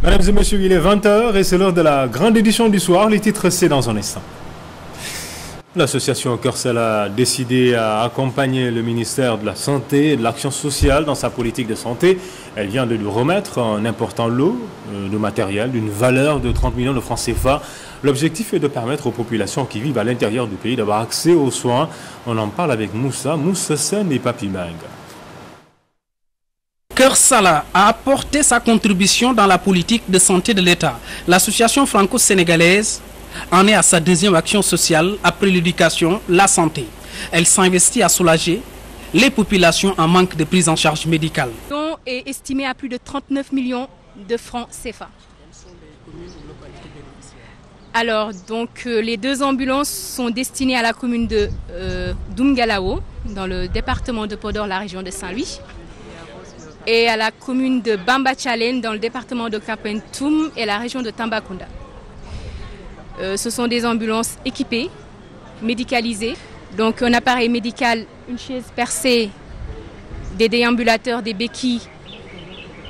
Mesdames et messieurs, il est 20h et c'est l'heure de la grande édition du soir. Les titres, c'est dans un instant. L'association Cœur Salah a décidé à accompagner le ministère de la Santé et de l'Action sociale dans sa politique de santé. Elle vient de lui remettre un important lot de matériel d'une valeur de 30 millions de francs CFA. L'objectif est de permettre aux populations qui vivent à l'intérieur du pays d'avoir accès aux soins. On en parle avec Moussa Sen et Papi Meng. Cœur Salah a apporté sa contribution dans la politique de santé de l'État. L'association franco-sénégalaise en est à sa deuxième action sociale après l'éducation, la santé. Elle s'investit à soulager les populations en manque de prise en charge médicale. Le don est estimé à plus de 39 millions de francs CFA. Alors, les deux ambulances sont destinées à la commune de Doumgalao, dans le département de Podor, la région de Saint-Louis, et à la commune de Bamba-Tchalen, dans le département de Kapentoum et la région de Tambacounda. Ce sont des ambulances équipées, médicalisées. Donc un appareil médical, une chaise percée, des déambulateurs, des béquilles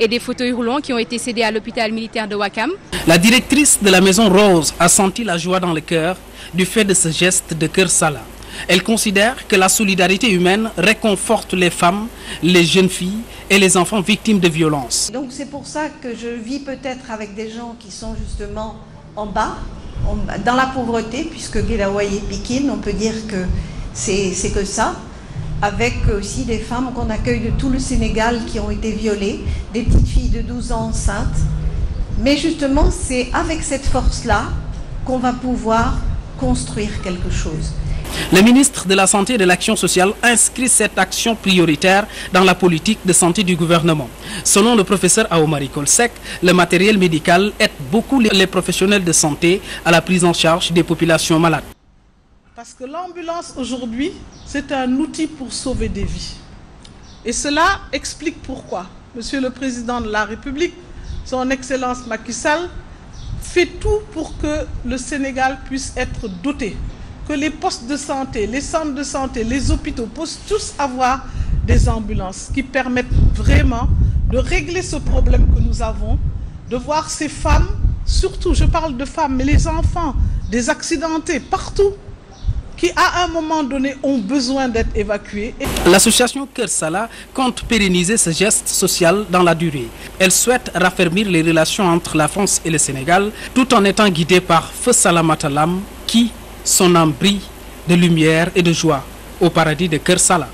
et des fauteuils roulants qui ont été cédés à l'hôpital militaire de Ouakam. La directrice de la Maison Rose a senti la joie dans le cœur du fait de ce geste de Cœur Salah. Elle considère que la solidarité humaine réconforte les femmes, les jeunes filles et les enfants victimes de violences. Donc c'est pour ça que je vis peut-être avec des gens qui sont justement en bas, dans la pauvreté, puisque Guélaouaye et Pikine, on peut dire que c'est que ça, avec aussi des femmes qu'on accueille de tout le Sénégal qui ont été violées, des petites filles de 12 ans enceintes. Mais justement, c'est avec cette force-là qu'on va pouvoir construire quelque chose. Le ministre de la Santé et de l'Action sociale inscrit cette action prioritaire dans la politique de santé du gouvernement. Selon le professeur Aoumari Kolsek, le matériel médical aide beaucoup les professionnels de santé à la prise en charge des populations malades. Parce que l'ambulance aujourd'hui, c'est un outil pour sauver des vies. Et cela explique pourquoi Monsieur le Président de la République, son Excellence Macky Sall, fait tout pour que le Sénégal puisse être doté. Que les postes de santé, les centres de santé, les hôpitaux puissent tous avoir des ambulances qui permettent vraiment de régler ce problème que nous avons, de voir ces femmes, surtout je parle de femmes, mais les enfants, des accidentés partout, qui à un moment donné ont besoin d'être évacués. L'association Cœur Salah compte pérenniser ce geste social dans la durée. Elle souhaite raffermir les relations entre la France et le Sénégal tout en étant guidée par Feu Salamata Lam qui son âme brille de lumière et de joie au paradis de Cœur Salah.